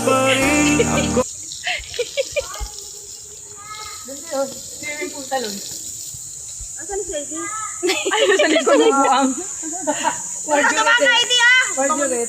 pa rin ako. Swimming pool talon. Asan si Eddie? Ay, sa likod ng buwang. Wala ka mga idea! Marjorie.